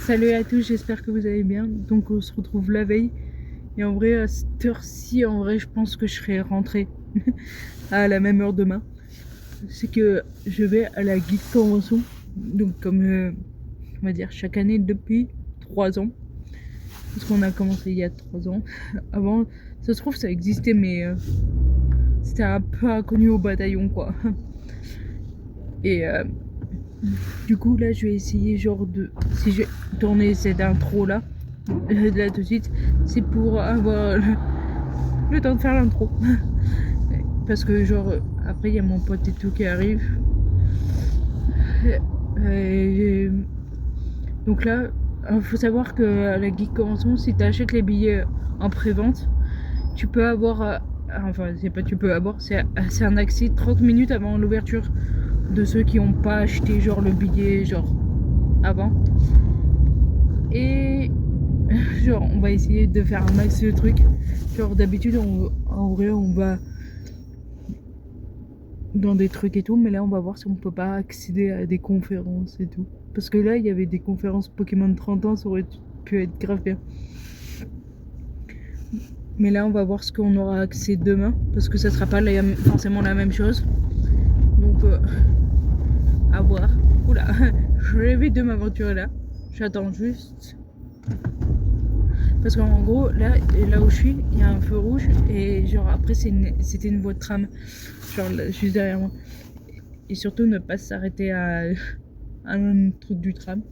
Salut à tous, j'espère que vous allez bien. Donc on se retrouve la veille. Et en vrai, à cette heure-ci, en vrai, je pense que je serai rentrée à la même heure demain. C'est que je vais à la Geek Convention. Donc comme, on va dire, chaque année depuis 3 ans. Parce qu'on a commencé il y a 3 ans. Avant, ça se trouve, ça existait, mais c'était un peu inconnu au bataillon, quoi. Et du coup, là, je vais essayer, genre, de... Si je vais tourner cette intro-là, là tout de suite, c'est pour avoir le temps de faire l'intro. Parce que genre après il y a mon pote et tout qui arrive. Et donc là, il faut savoir que à la Geek Convention, si tu achètes les billets en pré-vente, tu peux avoir, enfin c'est pas tu peux avoir, c'est un accès 30 minutes avant l'ouverture de ceux qui n'ont pas acheté genre le billet genre avant. Et genre on va essayer de faire un max de trucs. Genre d'habitude en vrai on va dans des trucs et tout, mais là on va voir si on peut pas accéder à des conférences et tout. Parce que là il y avait des conférences Pokémon de 30 ans, ça aurait pu être grave bien. Mais là on va voir ce qu'on aura accès demain, parce que ça sera pas forcément la même chose. Donc à voir. Oula, je rêvais de m'aventurer là. J'attends juste. Parce qu'en gros, là où je suis, il y a un feu rouge et genre après c'était une voie de tram. Genre là, juste derrière moi. Et surtout ne pas s'arrêter à un truc du tram.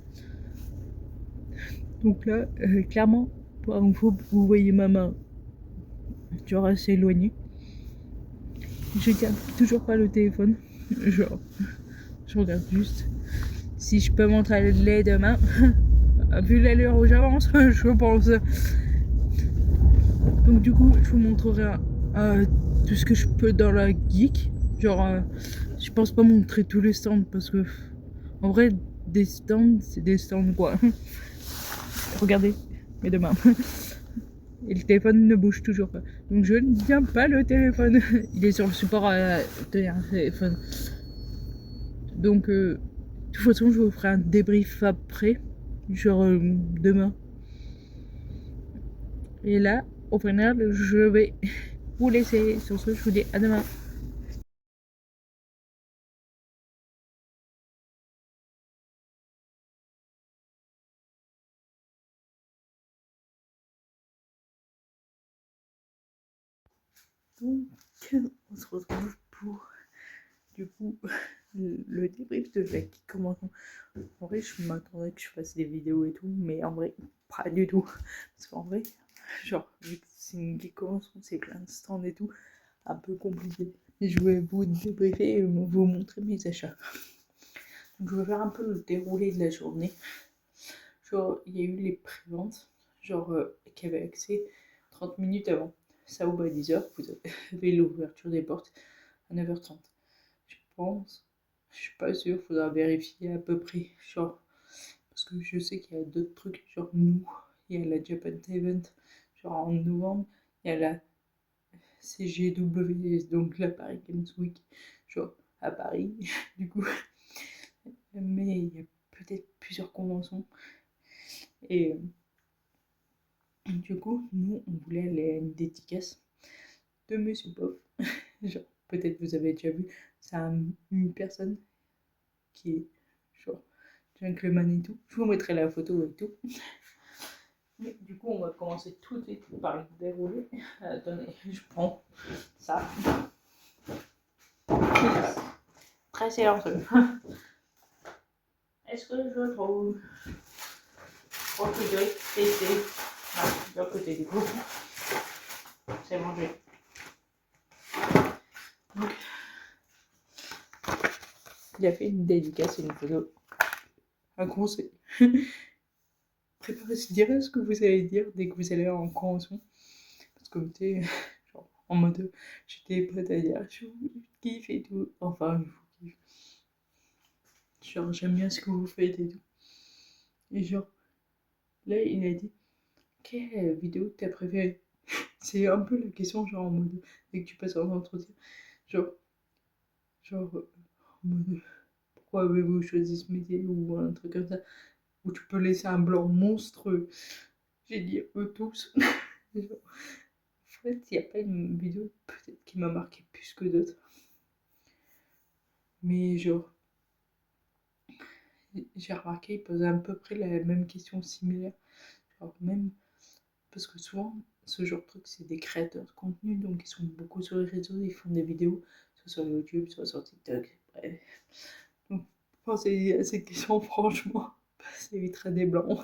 Donc là, clairement, pour info, vous voyez ma main, genre assez éloignée. Je tiens toujours pas le téléphone. Genre, je regarde juste. Si je peux montrer les demain, vu l'allure où j'avance, je pense. Donc du coup, je vous montrerai tout ce que je peux dans la geek. Genre, je pense pas montrer tous les stands parce que, en vrai, des stands, c'est des stands quoi. Regardez, mes deux mains. Et le téléphone ne bouge toujours pas. Donc je ne tiens pas le téléphone. Il est sur le support à tenir un téléphone. Donc de toute façon je vous ferai un débrief après. Genre demain. Et là, au final, je vais vous laisser. Sur ce, je vous dis à demain. Donc on se retrouve pour du coup le débrief de la qui commence. En vrai, je m'attendais que je fasse des vidéos et tout, mais en vrai, pas du tout. Parce qu'en vrai, genre, vu que c'est une qui commence, c'est plein de stands et tout, un peu compliqué. Et je vais vous débriefer et vous montrer mes achats. Donc, je vais faire un peu le déroulé de la journée. Genre, il y a eu les préventes, genre, qui avaient accès 30 minutes avant. Ça ouvre à 10h, vous avez l'ouverture des portes à 9h30. Je pense, je suis pas sûre, faudra vérifier à peu près. Genre, parce que je sais qu'il y a d'autres trucs, genre nous, il y a la Japan Event, genre en novembre, il y a la CGW, donc la Paris Games Week, genre à Paris, du coup. Mais il y a peut-être plusieurs conventions. Et du coup, nous, on voulait aller à une dédicace de Monsieur Pop. Genre, peut-être vous avez déjà vu, c'est une personne qui est genre gentleman et tout. Je vous mettrai la photo et tout. Mais du coup, on va commencer tout de suite par le dérouler. Attendez, je prends ça. Très silencieux. Est-ce que je trouve refrigeré, testé? Non, de côté du coup. C'est mangé. Donc, il a fait une dédicace et une photo. Un conseil. Préparez-vous, direz ce que vous allez dire dès que vous allez en convention. Parce que tu sais, genre, en mode, j'étais prête à dire, je vous kiffe et tout. Enfin, je vous kiffe. Genre, j'aime bien ce que vous faites et tout. Et genre, là, il a dit, quelle vidéo t'as préférée? C'est un peu la question, genre, en mode, dès que tu passes un entretien. Genre, genre, en mode, pourquoi avez-vous choisi ce métier ou un truc comme ça? où tu peux laisser un blanc monstrueux. J'ai dit eux tous. Genre, en fait, il n'y a pas une vidéo peut-être qui m'a marqué plus que d'autres. Mais genre, j'ai remarqué, ils posaient à peu près la même question similaire. Genre même, parce que souvent, ce genre de truc, c'est des créateurs de contenu, donc ils sont beaucoup sur les réseaux, ils font des vidéos, soit sur YouTube, soit sur TikTok, bref. Donc, pensez à cette question, franchement, ça éviterait des blancs.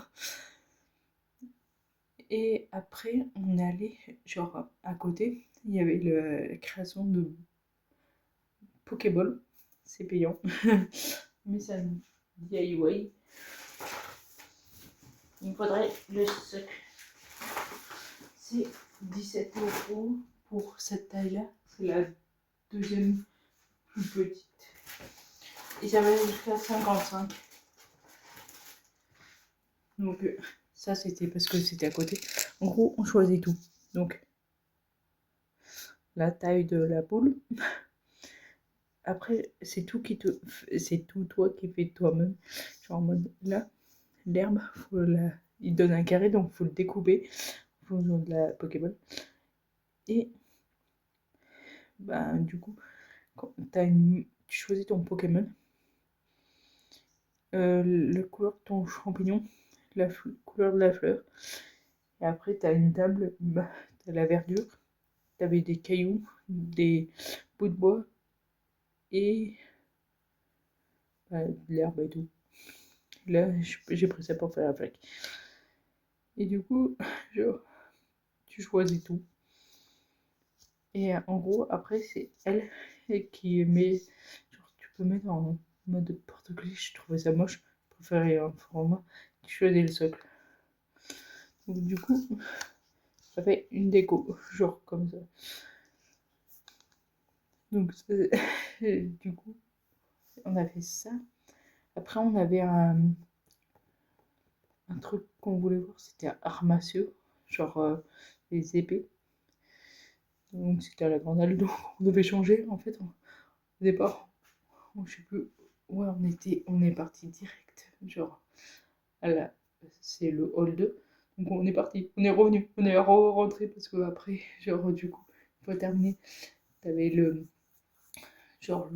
Et après, on est allé, genre, à côté, il y avait la création de Pokéball. C'est payant, mais c'est un DIY. Il me faudrait le stock. C'est 17 € pour cette taille-là. C'est la deuxième plus petite. Et ça va jusqu'à 55. Donc ça c'était parce que c'était à côté. En gros, on choisit tout. Donc la taille de la boule. Après, c'est tout toi qui fais toi-même. Genre en mode là, l'herbe, il donne un carré, donc faut le découper en fonction de la Pokéball. Et bah du coup, quand tu choisis ton Pokémon, la couleur de ton champignon, la couleur de la fleur. Et après, tu as une table, bah, tu as la verdure, tu avais des cailloux, des bouts de bois et bah, de l'herbe et tout. Là, j'ai pris ça pour faire la plaque. Et du coup, genre, tu choisis tout. Et en gros, après, c'est elle qui met. Genre, tu peux mettre en mode porte-clés. Je trouvais ça moche. Je préférais un format. Tu choisis le socle. Donc, du coup, ça fait une déco, genre comme ça. Donc, du coup, on a fait ça. Après, on avait un truc qu'on voulait voir, c'était armature, genre les épées. Donc, c'était à la grande halle, donc on devait changer. En fait, au départ, je sais plus. Ouais, on est parti direct, genre c'est le hall 2. Donc on est parti, on est revenu, on est rentré parce que après, genre du coup, pour terminer, t'avais genre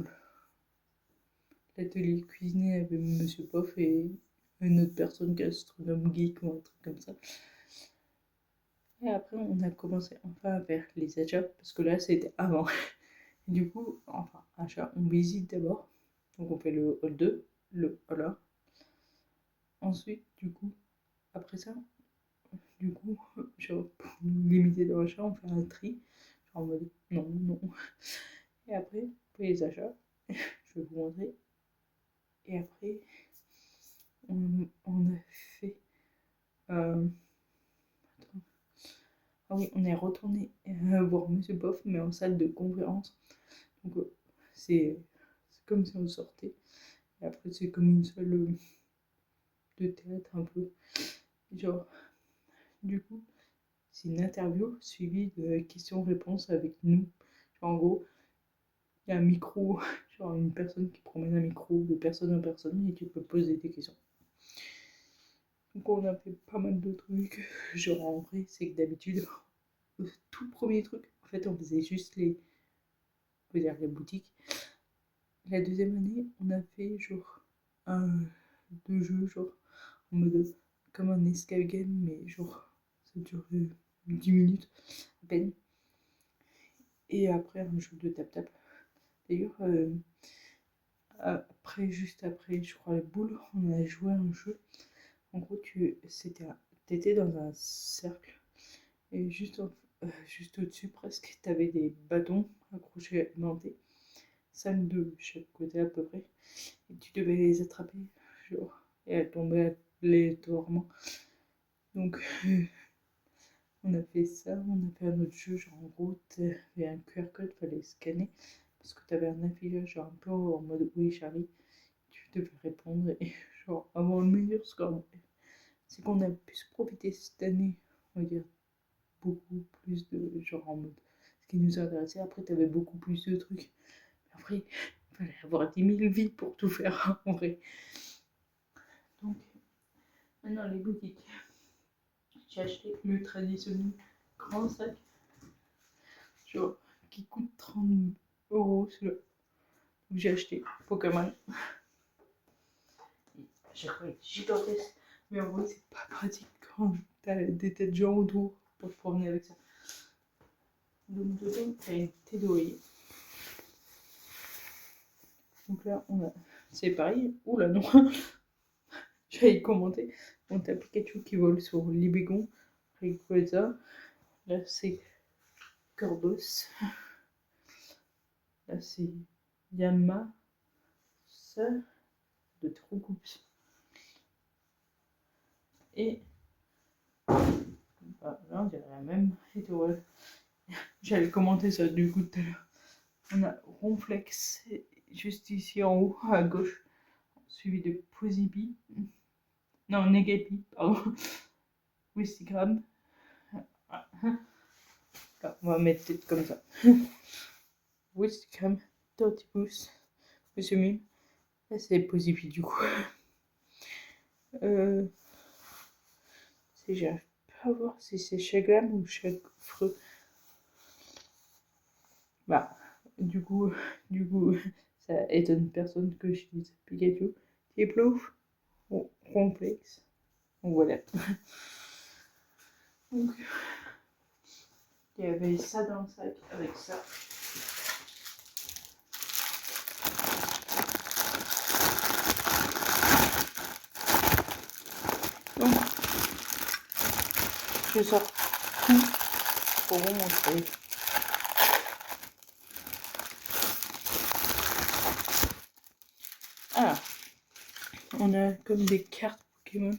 l'atelier cuisinier avec Monsieur Poff et une autre personne gastronome geek ou un truc comme ça. Et après, on a commencé enfin à faire les achats parce que là, c'était avant. Et du coup, enfin, achat, on visite d'abord. Donc on fait le hall 2, le hall 1. Ensuite, du coup, après ça, du coup, genre, pour nous limiter dans l'achat, on fait un tri. Genre en mode non, non. Et après, on fait les achats. Je vais vous montrer. Et après, on a fait. Attends. Ah oui, on est retourné voir Monsieur Boff, mais en salle de conférence. Donc, c'est comme si on sortait. Et après, c'est comme une salle de théâtre un peu. Genre, du coup, c'est une interview suivie de questions-réponses avec nous. Genre, en gros, il y a un micro, genre une personne qui promène un micro de personne en personne et tu peux poser des questions. Donc on a fait pas mal de trucs. Genre en vrai, c'est que d'habitude, le tout premier truc, en fait, on faisait juste on peut dire les boutiques. La deuxième année, on a fait genre deux jeux, genre en mode comme un escape game, mais genre ça dure 10 minutes à peine. Et après, un jeu de tap-tap. D'ailleurs, juste après, je crois, les boules, on a joué à un jeu. En gros, t'étais dans un cercle et juste au-dessus, presque, t'avais des bâtons accrochés, alimentés, 5 de chaque côté à peu près, et tu devais les attraper, genre, et elles tombaient aléatoirement. Donc, on a fait ça, on a fait un autre jeu, genre en gros, t'avais un QR code, fallait scanner, parce que t'avais un affichage genre un peu en mode oui Charlie, tu devais répondre et genre avoir le meilleur score. C'est qu'on a pu se profiter cette année, on va dire, beaucoup plus de genre en mode ce qui nous intéressait. Après, t'avais beaucoup plus de trucs. Après, il fallait avoir 10 000 vies pour tout faire en vrai. Donc, dans les boutiques. J'ai acheté le traditionnel grand sac, genre, qui coûte 30 euros. J'ai acheté Pokémon. J'ai trouvé gigantesque, mais en vrai, c'est pas pratique quand t'as des têtes de gens autour pour te promener avec ça. Donc, dedans, t'as une tête d'oreiller. Donc là, c'est pareil. Oula, non. J'avais commenté. On a Pikachu qui vole sur Libégon. Rayquaza. Là, c'est Cordos. Là, c'est Yama. Ça, de Troucoups. Et bah, là, on dirait la même. Et tout, ouais. J'avais commenté ça du coup tout à l'heure. On a Ronflex juste ici en haut à gauche, suivi de Posibi. Non, Negapi, pardon. Wistigram. Ah. On va mettre peut-être comme ça. Wistigram, Tortibus, Monsieur Mime. Là, c'est Posibi du coup. J'arrive pas à voir si c'est Chaglam ou Chagfreux. Bah, du coup, ça étonne personne que je dise Pikachu. Tiplouf, Ronflex. Donc voilà. Donc, il y avait ça dans le sac avec ça. Donc, je sors tout pour vous montrer. Alors, on a comme des cartes Pokémon.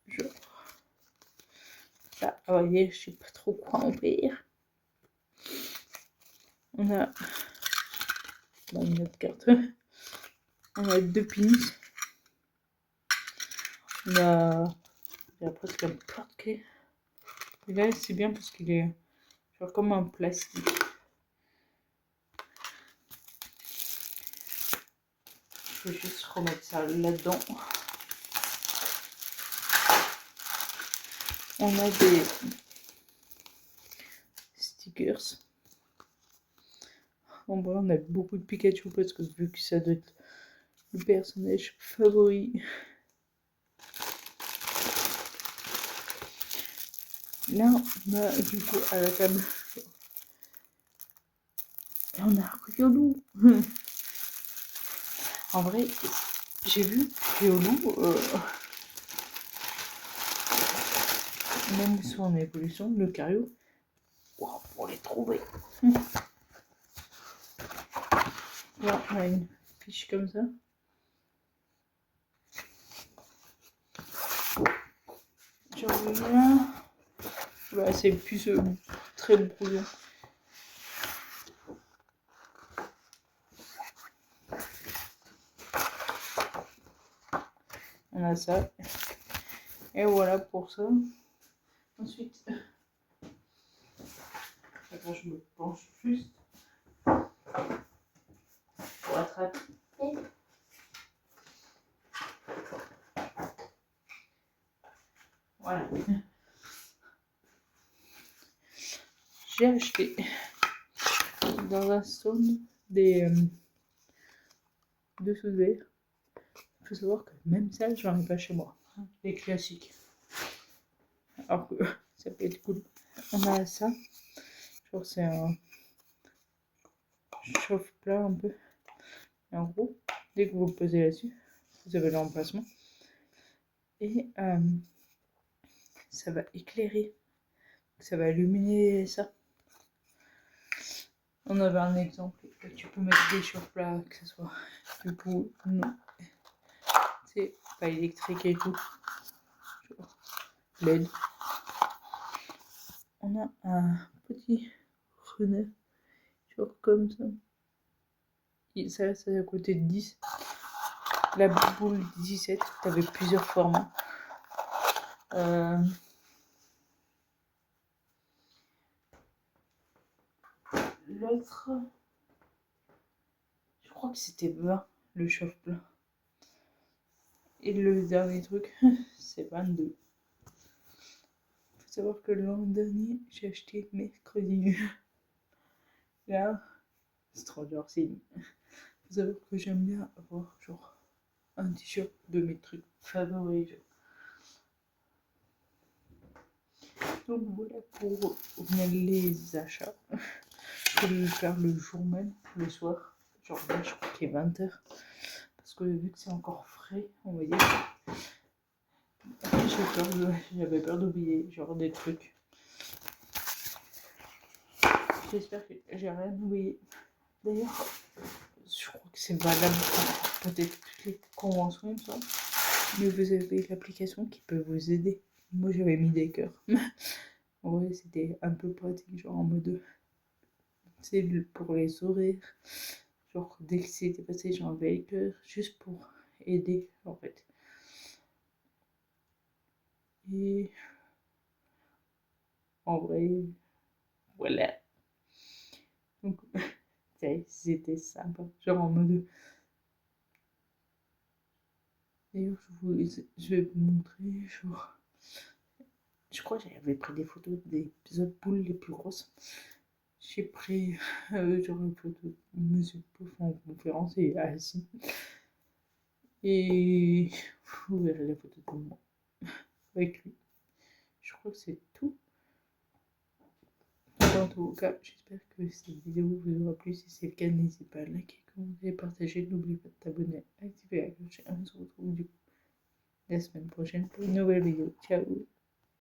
Genre, là, vous voyez, je sais pas trop quoi en faire. On a une autre carte. On a 2 pins. On a presque un porte-clés. Et là, c'est bien parce qu'il est genre comme un plastique. Je vais juste remettre ça là-dedans. On a des stickers. En bas, on a beaucoup de Pikachu parce que vu que ça doit être le personnage favori. Là, on a du coup à la table. Et on a Riolu. En vrai, j'ai vu Riolu, même son évolution, le Cario. Wow, pour les trouver. Là, on a une fiche comme ça. J'en veux là. Voilà, c'est plus très brouillon. On a ça. Et voilà pour ça. Ensuite, attends, je me penche juste pour attraper. Voilà. J'ai acheté dans un stand des dessous de verre. Il faut savoir que même ça, j'en ai pas chez moi. Les classiques. Alors que ça peut être cool. On a ça. Genre, c'est un chauffe-plat un peu. Et en gros, dès que vous le posez là-dessus, vous avez l'emplacement. Et ça va éclairer. Ça va illuminer ça. On avait un exemple. Tu peux mettre des chauffe-plats, que ce soit du coup, non. C'est pas électrique et tout. Genre, LED. On a un petit renard. Genre comme ça. Et ça à côté de 10. La boule 17, tu avais plusieurs formats. L'autre, je crois que c'était 20, le chauffe-plat. Et le dernier truc, c'est 22. Faut savoir que l'an dernier, j'ai acheté mercredi. Là, Stranger Things. Faut savoir que j'aime bien avoir genre un t-shirt de mes trucs favoris. Genre. Donc voilà pour les achats. Je vais le faire le jour même, le soir. Genre là, je crois qu'il est 20h. Parce que vu que c'est encore frais, on va dire. J'avais peur d'oublier genre des trucs. J'espère que j'ai rien oublié. D'ailleurs, je crois que c'est valable pour peut-être toutes les conventions, il me semble. Mais vous avez l'application qui peut vous aider. Moi, j'avais mis des cœurs. En vrai, c'était un peu pratique, genre en mode. C'est pour les sourires. Genre, dès que c'était passé, j'enlevais les cœurs, juste pour aider, en fait. Et en vrai, voilà. Donc, c'était sympa. Genre en mode. D'ailleurs, je vais vous montrer, genre. Je crois que j'avais pris des photos des autres poules les plus grosses. J'ai pris genre une photo de Monsieur Pouf en conférence et assis. Et vous verrez la photo de moi avec lui. Je crois que c'est tout. En tout cas, j'espère que cette vidéo vous aura plu. Si c'est le cas, n'hésitez pas à liker, commenter, partager. N'oubliez pas de t'abonner, activer la cloche. Et on se retrouve du coup la semaine prochaine pour une nouvelle vidéo. Ciao!